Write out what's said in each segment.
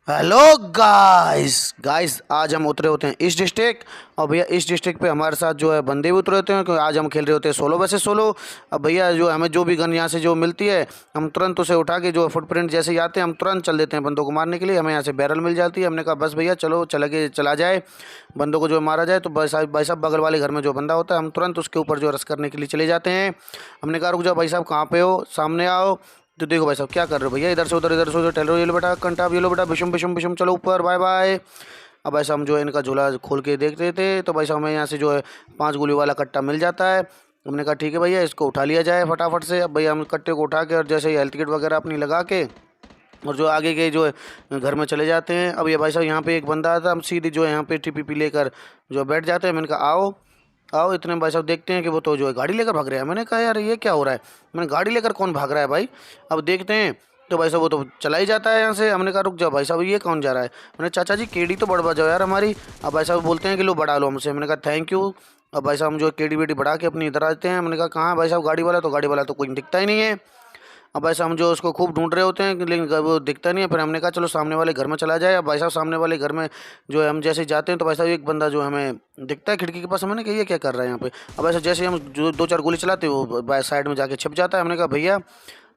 Hello guys guys, आज हम उतरे होते हैं ईस्ट डिस्ट्रिक्ट। और भैया इस डिस्ट्रिक्ट पे हमारे साथ जो है बंदे भी उतरे होते हैं, क्योंकि आज हम खेल रहे होते हैं 16 vs 16। अब भैया जो हमें जो भी गन यहाँ से जो मिलती है, हम तुरंत उसे उठा के जो फुटप्रिंट जैसे ही आते हैं हम तुरंत चल देते हैं बंदों को मारने के लिए। हमें यहाँ से बैरल मिल जाती है। हमने कहा बस भैया चलो चला जाए, बंदों को जो मारा जाए। तो भाई साहब बगल वाले घर में जो बंदा होता है हम तुरंत उसके ऊपर जो रस करने के लिए चले जाते हैं। हमने कहा रुक जाओ भाई साहब, कहाँ पे हो, सामने आओ। तो देखो भाई साहब क्या कर रहे हो भैया, इधर से उधर टहल रहे हो। ये लो बेटा कंटाप, ये लो बेटा बिशुम बिशुम बिशुम, चलो ऊपर, बाय बाय। अब भाई साहब हम जो है इनका झोला खोल के देख रहे थे, तो भाई साहब हमें यहाँ से जो है 5 गोली वाला कट्टा मिल जाता है। हमने कहा ठीक है भैया, इसको उठा लिया जाए फटाफट से। अब भैया हम कट्टे को उठा के और जैसे ही हेल्थ किट वगैरह अपनी लगा के और जो आगे के जो है घर में चले जाते हैं। अब ये भाई साहब यहाँ पे एक बंदा आता है, हम सीधे जो है यहाँ पे टीपीपी लेकर जो बैठ जाते हैं। मैंने कहा आओ आओ। इतने में भाई साहब देखते हैं कि वो तो जो है गाड़ी लेकर भाग रहे हैं। मैंने कहा यार ये क्या हो रहा है, मैंने गाड़ी लेकर कौन भाग रहा है भाई। अब देखते हैं तो भाई साहब वो तो चला ही जाता है यहाँ से। हमने कहा रुक जाओ भाई साहब, ये कौन जा रहा है। मैंने चाचा जी केडी तो बढ़वा जाओ यार हमारी। अब भाई साहब बोलते हैं कि लो बढ़ा लो हमसे। मैंने कहा थैंक यू। अब भाई साहब हम जो केडी वेडी बढ़ा के अपनी इधर आते हैं। मैंने कहा कहाँ है भाई साहब गाड़ी वाला, तो गाड़ी वाला तो कोई दिखता ही नहीं है। अब भाई साहब हम जो उसको खूब ढूंढ रहे होते हैं, लेकिन वो दिखता नहीं है। फिर हमने कहा चलो सामने वाले घर में चला जाए। अब भाई साहब सामने वाले घर में जो है हम जैसे ही जाते हैं तो भाई साहब एक बंदा जो हमें दिखता है खिड़की के पास। हमने कहा ये क्या कर रहा है यहाँ पे। अब ऐसे जैसे ही हम जो 2-4 गोली चलाते हैं वो बाय साइड में जाके छिप जाता है। हमने कहा भैया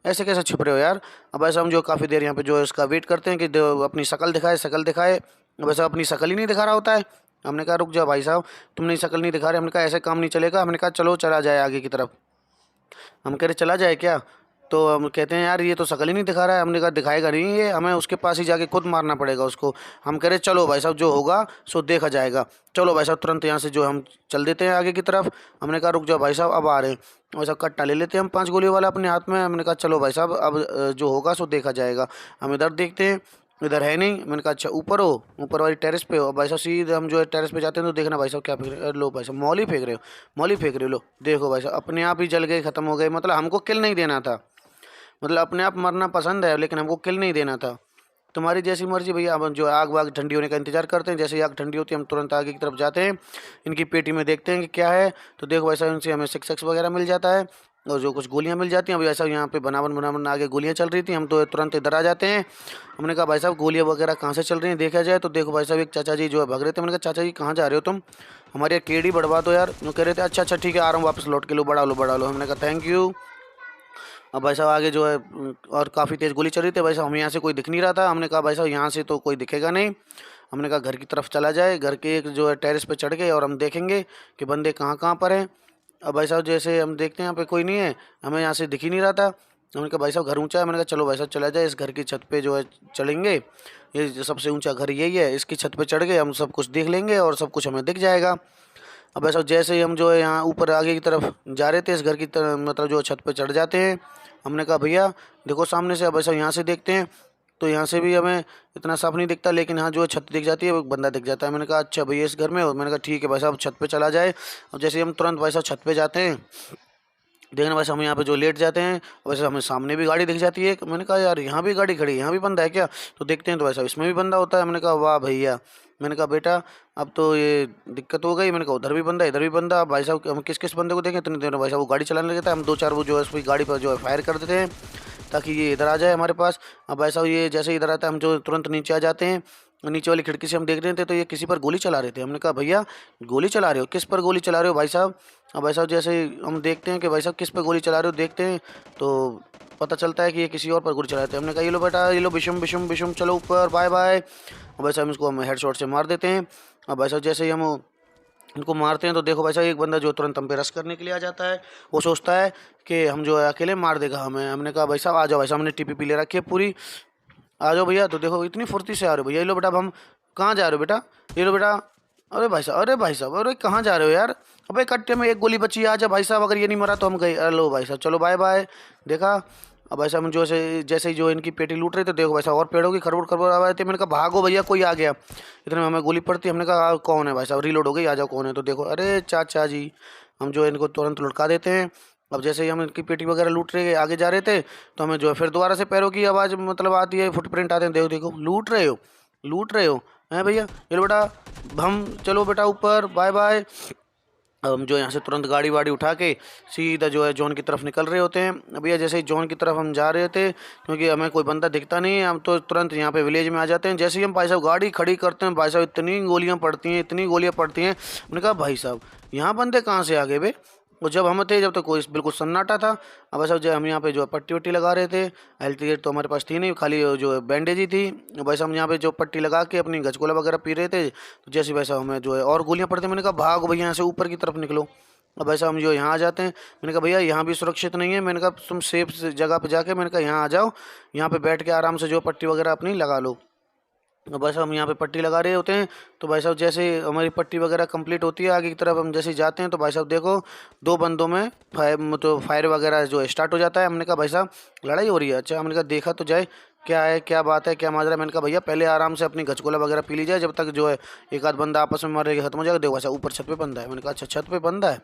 ऐसे कैसे छिप रहे हो यार। अब ऐसा हम जो काफ़ी देर यहाँ पे जो है उसका वेट करते हैं कि अपनी शक्ल दिखाए, शक्ल दिखाए। अब ऐसा अपनी शक्ल ही नहीं दिखा रहा होता है। हमने कहा रुक जाओ भाई साहब, तुम नहीं शक्ल नहीं दिखा रहे। हमने कहा ऐसे काम नहीं चलेगा। हमने कहा चलो चला जाए आगे की तरफ। हम कह रहे चला जाए क्या, तो हम कहते हैं यार ये तो शक्ल ही नहीं दिखा रहा है। हमने कहा दिखाएगा नहीं ये, हमें उसके पास ही जाके खुद मारना पड़ेगा उसको। हम कह रहे चलो भाई साहब जो होगा सो देखा जाएगा। चलो भाई साहब तुरंत यहाँ से जो हम चल देते हैं आगे की तरफ। हमने कहा रुक जाओ भाई साहब अब आ रहे हैं। भाई साहब कट्टा ले लेते हैं हम 5 गोली वाला अपने हाथ में। हमने कहा चलो भाई साहब अब जो होगा सो देखा जाएगा। हम इधर देखते हैं, इधर है नहीं। मैंने कहा अच्छा ऊपर हो, ऊपर वाली टेरेस पे हो। भाई साहब सीधे हम जो है टेरेस पे जाते हैं तो देखना भाई साहब क्या फेंक रहे हो। लो भाई साहब मौली फेंक रहे हो, मौली फेंक रहे हो। लो देखो भाई साहब अपने आप ही जल गए, ख़त्म हो गए। मतलब हमको किल नहीं देना था, मतलब अपने आप मरना पसंद है लेकिन हमको किल नहीं देना था। तुम्हारी जैसी मर्जी भैया। अब जो आग वाग ठंडी होने का इंतजार करते हैं। जैसे ही आग ठंडी होती है हम तुरंत आगे की तरफ जाते हैं, इनकी पेटी में देखते हैं कि क्या है। तो देखो भाई साहब इनसे हमें 6x वगैरह मिल जाता है और जो कुछ गोलियां मिल जाती हैं। अभी ऐसा यहाँ पे बनावन बनावन आगे गोलियां चल रही थी, हम तो तुरंत इधर आ जाते हैं। हमने कहा भाई साहब गोलियां वगैरह कहाँ से चल रही हैं देखा जाए। तो देखो भाई साहब एक चाचा जी जो है भाग रहे थे। मैंने कहा चाचा जी कहाँ जा रहे हो तुम, हमारे यहाँ केड़ी बढ़वा दो यार। वो कह रहे थे अच्छा अच्छा ठीक है आ रहा हूँ वापस लौट के। लो बढ़ा लो बढ़ा लो। हमने कहा थैंक यू। अब भाई साहब आगे जो है और काफ़ी तेज़ गोली चल रही थी। भाई साहब हमें यहाँ से कोई दिख नहीं रहा था। हमने कहा भाई साहब यहाँ से तो कोई दिखेगा नहीं। हमने कहा घर की तरफ चला जाए, घर के एक जो है टेरेस पे चढ़ गए और हम देखेंगे कि बंदे कहाँ कहाँ पर हैं। अब भाई साहब जैसे हम देखते हैं यहाँ पे कोई नहीं है, हमें यहाँ से दिख ही नहीं रहा था। हमने कहा भाई साहब घर ऊंचा है। मैंने कहा चलो भाई साहब चला जाए, इस घर की छत पे जो है चढ़ेंगे। ये जो सबसे ऊंचा घर यही है, इसकी छत पे चढ़ गए हम सब कुछ देख लेंगे और सब कुछ हमें दिख जाएगा। अब ऐसा जैसे ही हम जो है यहाँ ऊपर आगे की तरफ जा रहे थे इस घर की तरफ, मतलब जो छत पे चढ़ जाते हैं। हमने कहा भैया देखो सामने से। अब ऐसा यहाँ से देखते हैं तो यहाँ से भी हमें इतना साफ नहीं दिखता, लेकिन हाँ जो है छत दिख जाती है, वो एक बंदा दिख जाता है। मैंने कहा अच्छा भैया इस घर में हो। मैंने कहा ठीक है भाई साहब छत पे चला जाए। अब जैसे ही हम तुरंत भाई साहब छत पे जाते हैं, देखना वैसे हम यहाँ पे जो लेट जाते हैं, वैसे हमें सामने भी गाड़ी दिख जाती है। मैंने कहा यार यहाँ भी गाड़ी खड़ी है, यहाँ भी बंदा है क्या। तो देखते हैं तो वैसा इसमें भी बंदा होता है। मैंने कहा वाह भैया। मैंने कहा बेटा अब तो ये दिक्कत हो गई। मैंने कहा उधर भी बंदा इधर भी बंदा। अब भाई साहब हम किस किस बंदे को देखें, इतने देर भाई साहब वो गाड़ी चलाने लगे थे। हम 2-4 वो जो है उसकी गाड़ी पर जो है फायर कर देते हैं ताकि ये इधर आ जाए हमारे पास। अब भाई साहब ये जैसे इधर आता है हम जो तुरंत नीचे आ जाते हैं। नीचे वाली खिड़की से हम देख रहे थे तो ये किसी पर गोली चला रहे थे। हमने कहा भैया गोली चला रहे हो, किस पर गोली चला रहे हो भाई साहब। अब भाई साहब जैसे ही हम देखते हैं कि भाई साहब किस पर गोली चला रहे हो, देखते हैं तो पता चलता है कि ये किसी और पर गोली चलाते हैं। हमने कहा ये लो बेटा ये लो बिशुम बिशुम बिशुम, चलो ऊपर बाय बाय। और भाई साहब इसको हम हेड शॉट से मार देते हैं। अब भाई साहब जैसे ही हम इनको मारते हैं तो देखो भाई साहब एक बंदा जो तुरंत हम पे रश करने के लिए आ जाता है। वो सोचता है कि हम जो है अकेले मार देगा हमें। हमने कहा भाई साहब आ जाओ। भाई साहब हमने टीपीपी ले रखी है पूरी, आ जाओ भैया। तो देखो इतनी फुर्ती से आ रहे हो भैया। ये लो बेटा। अब हम कहाँ जा रहे हो बेटा, ये लो बेटा। अरे भाई साहब, अरे भाई साहब, अरे कहाँ जा रहे हो यार। अबे कट्टे में एक गोली बची है, आ जा भाई साहब। अगर ये नहीं मरा तो हम गए। अरे लो भाई साहब चलो बाय बाय। देखा। अब भाई साहब हम जो से जैसे ही जो इनकी पेटी लूट रहे थे, देखो भाई साहब और पेड़ों की खरबूट खरबूट आवाज थे। मैंने कहा भागो भैया कोई आ गया। इतने में हमें गोली पड़ती। हमने कहा कौन है भाई साहब, रीलोड हो गई, आ जाओ कौन है। तो देखो अरे चाचा जी। हम जो है इनको तुरंत लुढ़का देते हैं। अब जैसे ही हम इनकी पेटी वगैरह लूट रहे आगे जा रहे थे तो हमें जो है फिर दोबारा से पैरों की आवाज़ मतलब आती है, फुटप्रिंट आते हैं। देखो देखो लूट रहे हो, लूट रहे हो हैं भैया। ये लो बेटा हम चलो बेटा ऊपर बाय बाय। अब हम जो यहाँ से तुरंत गाड़ी वाड़ी उठा के सीधा जो है जॉन की तरफ निकल रहे होते हैं। भैया जैसे ही जॉन की तरफ हम जा रहे थे, क्योंकि हमें कोई बंदा दिखता नहीं है, हम तो तुरंत यहाँ पे विलेज में आ जाते हैं। जैसे ही हम भाई साहब गाड़ी खड़ी करते हैं, भाई साहब इतनी गोलियाँ पड़ती हैं, इतनी गोलियाँ पड़ती हैं। मैंने कहा भाई साहब यहाँ बंदे कहाँ से आ गए बे। और जब हम थे जब तो कोई बिल्कुल सन्नाटा था। अब ऐसा जब हम यहाँ पे जो है पट्टी वट्टी लगा रहे थे, हेल्थ किट तो हमारे पास थी नहीं, खाली जो है बैंडेज ही थी। वैसे हम यहाँ पे जो पट्टी लगा के अपनी गजकोला वगैरह पी रहे थे, तो जैसे वैसा हमें जो है और गोलियाँ पड़ती। मैंने कहा भागो भैया यहाँ से, ऊपर की तरफ निकलो। अब ऐसा हम जो यहाँ आ जाते हैं। मैंने कहा भैया यहाँ भी सुरक्षित नहीं है। मैंने कहा तुम सेफ जगह पे जाके, मैंने कहा यहाँ आ जाओ, यहाँ पे बैठ के आराम से जो पट्टी वगैरह अपनी लगा लो। अब भाई साहब हम यहाँ पे पट्टी लगा रहे होते हैं, तो भाई साहब जैसे हमारी पट्टी वगैरह कंप्लीट होती है, आगे की तरफ हम जैसे जाते हैं, तो भाई साहब देखो दो बंदों में फायर वगैरह जो स्टार्ट हो जाता है। हमने कहा भाई साहब लड़ाई हो रही है। अच्छा, हमने कहा देखा तो जाए क्या है, क्या बात है, क्या माजरा है। मैंने कहा भैया पहले आराम से अपनी गचकोला वगैरह पी ली जाए, जब तक जो है एक आध बंदा आपस में मारे खत्म हो जाएगा। देखो ऐसा ऊपर छत पे बंदा है। मैंने कहा अच्छा छत पे बंदा है,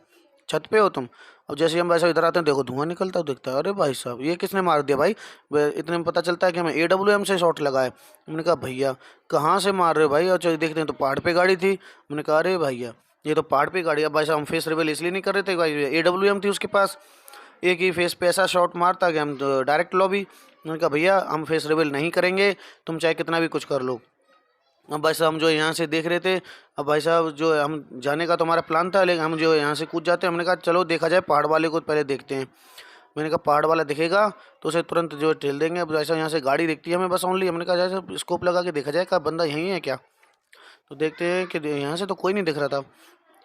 छत पे हो तुम। अब जैसे हम वैसा इधर आते हैं, देखो धुआं निकलता है, दिखता है। अरे भाई साहब ये किसने मार दिया भाई। इतने में पता चलता है कि हमें AWM से शॉट लगा है। हमने कहा भैया कहाँ से मार रहे हो भाई। और चलो देखते हैं तो पहाड़ पे गाड़ी थी। मैंने कहा अरे भैया ये तो पहाड़ पे गाड़ी। अब भाई साहब हम फेस रिवील इसलिए नहीं कर रहे थे भाई, AWM थी उसके पास, एक ही फेस पे ऐसा शॉट मारता कि हम डायरेक्ट लॉबी। मैंने कहा भैया हम फेस रिवील नहीं करेंगे, तुम चाहे कितना भी कुछ कर लो। अब भाई साहब हम जो यहाँ से देख रहे थे, अब भाई साहब जो है हम जाने का तो हमारा प्लान था, लेकिन हम जो यहाँ से कूद जाते हैं। हमने कहा चलो देखा जाए, पहाड़ वाले को पहले देखते हैं। मैंने कहा पहाड़ वाला दिखेगा तो उसे तुरंत जो है ठेल देंगे। अब ऐसा यहाँ से गाड़ी दिखती है हमें बस ओनली। हमने कहा जैसे स्कोप लगा के देखा जाए क्या बंदा यहीं है क्या। तो देखते हैं कि यहाँ से तो कोई नहीं दिख रहा था।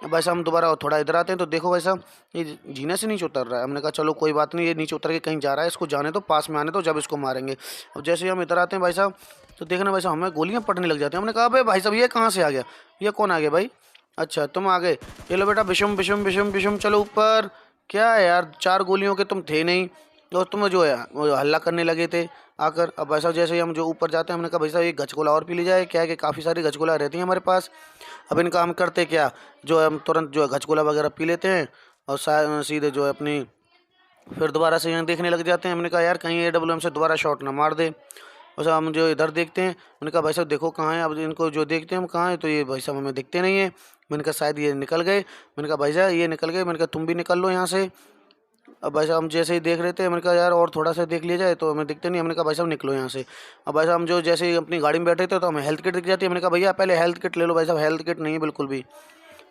अब भाई साहब हम दोबारा थोड़ा इधर आते हैं, तो देखो भाई साहब ये जीने से नीचे उतर रहा है। हमने कहा चलो कोई बात नहीं, ये नीचे उतर के कहीं जा रहा है, इसको जाने तो पास में आने तो, जब इसको मारेंगे। अब जैसे ही हम इधर आते हैं भाई साहब, तो देखना भाई साहब हमें गोलियां पड़ने लग जाती हैं। हमने कहा भाई भाई साहब ये कहाँ से आ गया, ये कौन आ गया भाई। अच्छा तुम आ गए, ये लो बेटा बिशुम बिशुम बिशुम बिशुम, चलो ऊपर। क्या है यार 4 गोलियों के तुम थे नहीं, और तुम जो है वो हल्ला करने लगे थे आकर। अब भाई साहब जैसे ही हम जो ऊपर जाते हैं, हमने कहा भाई साहब एक गचकोला और पी ली जाए। क्या है कि काफ़ी सारी गचकोला रहती हैं हमारे पास। अब इनका हम करते क्या, जो है हम तुरंत जो है गचकोला वगैरह पी लेते हैं, और सीधे जो है अपनी फिर दोबारा से यहाँ देखने लग जाते हैं। हमने कहा यार कहीं AWM से दोबारा शॉट ना मार दे। और साहब हम जो इधर देखते हैं, मैंने कहा भाई साहब देखो कहाँ है। अब इनको जो देखते हैं हम कहाँ है, तो ये भाई साहब हमें दिखते नहीं है। मैंने कहा शायद ये निकल गए। मैंने कहा भाई साहब ये निकल गए। मैंने कहा तुम भी निकल लो यहाँ से। अब भाई साहब हम जैसे ही देख रहे थे, मैंने कहा यार और थोड़ा सा देख लिया जाए, तो हमें दिखते नहीं। हमने कहा भाई साहब निकलो यहाँ से। अब भाई साहब हम जो जैसे ही अपनी गाड़ी में बैठे थे, तो हमें हेल्थ किट दिख जाती है। मैंने कहा भैया पहले हेल्थ किट ले लो। भाई साहब हेल्थ किट नहीं है बिल्कुल भी,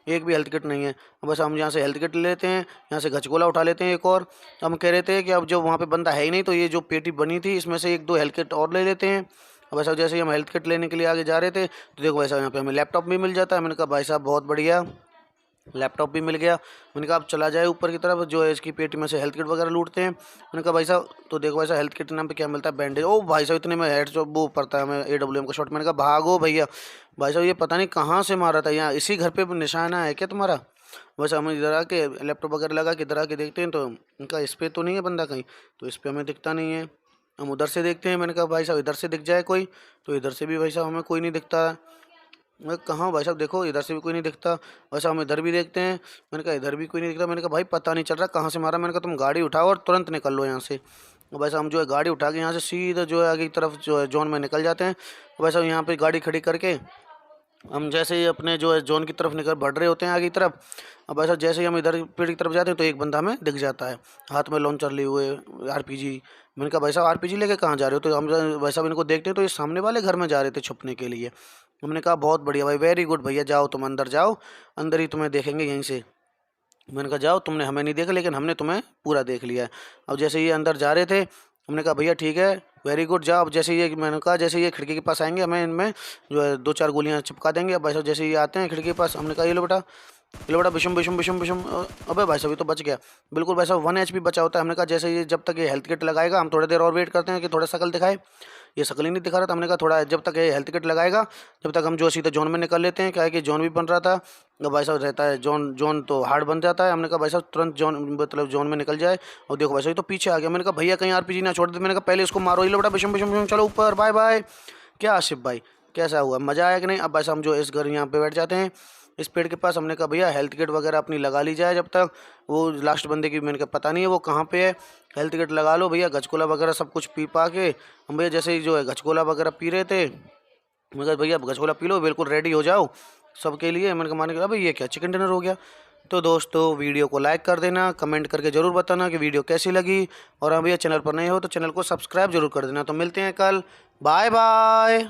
एक भी हेल्थ किट नहीं है। अब बस हम यहाँ से हेल्थ किट ले लेते हैं, यहाँ से गचगोला उठा लेते हैं एक और। हम कह रहे थे कि अब जो वहाँ पे बंदा है ही नहीं, तो ये जो पेटी बनी थी इसमें से एक दो हेल्थ किट और ले लेते हैं। अब ऐसा जैसे ही हम हेल्थ किट लेने के लिए आगे जा रहे थे, तो देखो वैसा यहाँ पे हमें लैपटॉप भी मिल जाता है। मैंने कहा भाई साहब बहुत बढ़िया, लैपटॉप भी मिल गया। मैंने कहा अब चला जाए ऊपर की तरफ, जो है इसकी पेटी में से हेल्थ किट वगैरह लूटते हैं। मैंने कहा भाई साहब तो देखो भाई साहब हेल्थ किट नाम पे क्या मिलता है, बैंडेज। ओ भाई साहब इतने में हेड जो वो पड़ता है हमें AWM का शॉट। मैंने कहा भागो भैया। भाई साहब ये पता नहीं कहाँ से मारा था, यहाँ इसी घर पे निशाना है क्या तुम्हारा। बस हम इधर आके लैपटॉप वगैरह लगा के इधर आके देखते हैं, तो इनका इस पर तो नहीं है बंदा कहीं, तो इस पर हमें दिखता नहीं है। हम उधर से देखते हैं। मैंने कहा भाई साहब इधर से दिख जाए कोई, तो इधर से भी भाई साहब हमें कोई नहीं दिखता है। मैं कहाँ भाई साहब देखो इधर से भी कोई नहीं दिखता। वैसे हम इधर भी देखते हैं। मैंने कहा इधर भी कोई नहीं दिखता। मैंने कहा भाई पता नहीं चल रहा कहाँ से मारा। मैंने कहा तुम गाड़ी उठाओ और तुरंत निकल लो यहाँ से। वैसे हम जो है गाड़ी उठा के यहाँ से सीधा जो है आगे की तरफ जो है जोन में निकल जाते हैं। वैसे यहाँ पे गाड़ी खड़ी करके हम जैसे ही अपने जो है जोन की तरफ निकल बढ़ रहे होते हैं आगे की तरफ। अब ऐसा जैसे ही हम इधर पेड़ की तरफ जाते हैं, तो एक बंदा हमें दिख जाता है हाथ में लॉन्चर लिए हुए RPG। मैंने कहा भाई साहब RPG लेके कहाँ जा रहे हो, तो हम भाई साहब इनको देखते हैं तो ये सामने वाले घर में जा रहे थे छुपने के लिए। हमने कहा बहुत बढ़िया भाई, वेरी गुड भैया, जाओ तुम अंदर जाओ, अंदर ही तुम्हें देखेंगे यहीं से। मैंने कहा जाओ, तुमने हमें नहीं देखा लेकिन हमने तुम्हें पूरा देख लिया है। अब जैसे ये अंदर जा रहे थे, हमने कहा भैया ठीक है, वेरी गुड, जाओ। अब जैसे ये मैंने कहा जैसे ये खिड़की के पास आएंगे, हमें इनमें जो है 2-4 गोलियां चिपका देंगे। अब भाई साहब जैसे ये आते हैं खिड़की के पास, हमने कहा ये लो बेटा बिशुम बिशुम बिशुम बिशुम। अबे भाई साहब ये तो बच गया बिल्कुल। भाई साहब 1 HP बचा होता है। हमने कहा जैसे ये जब तक ये हेल्थ किट लगाएगा, हम थोड़ी देर और वेट करते हैं कि थोड़ा शकल दिखाए। ये शकल ही नहीं दिखा रहा था। हमने कहा थोड़ा जब तक ये हेल्थ किट लगाएगा, जब तक हम जो सीधा जोन में निकल लेते हैं। क्या है कि जोन भी बन रहा था, तो भाई साहब रहता है जोन, जोन तो हार्ड बन जाता है। हमने कहा भाई साहब तुरंत जोन मतलब जोन में निकल जाए। और देखो भाई साहब ये तो पीछे आ गया। मैंने कहा भैया कहीं RPG ना छोड़ दे। मैंने कहा पहले इसको मारो। ये लो बेटा बिशुम बिशुम बिशुम, चलो ऊपर, बाय बाय। क्या आसिफ भाई कैसा हुआ, मज़ा आया कि नहीं। अब भाई साहब हम जो इस घर यहाँ पे बैठ जाते हैं इस पेड़ के पास। हमने कहा भैया हेल्थ किट वगैरह अपनी लगा ली जाए जब तक वो लास्ट बंदे की, मैंने कहा पता नहीं है वो कहाँ पे है। हेल्थ किट लगा लो भैया, गचकोला वगैरह सब कुछ पी पा के हम भैया जैसे ही जो है गचकोला वगैरह पी रहे थे। मैं कहा भैया गचकोला पी लो, बिल्कुल रेडी हो जाओ सबके लिए। मैंने कहा माने भाई ये क्या चिकन डिनर हो गया। तो दोस्तों वीडियो को लाइक कर देना, कमेंट करके ज़रूर बताना कि वीडियो कैसी लगी, और हाँ भैया चैनल पर नए हो तो चैनल को सब्सक्राइब जरूर कर देना। तो मिलते हैं कल, बाय बाय।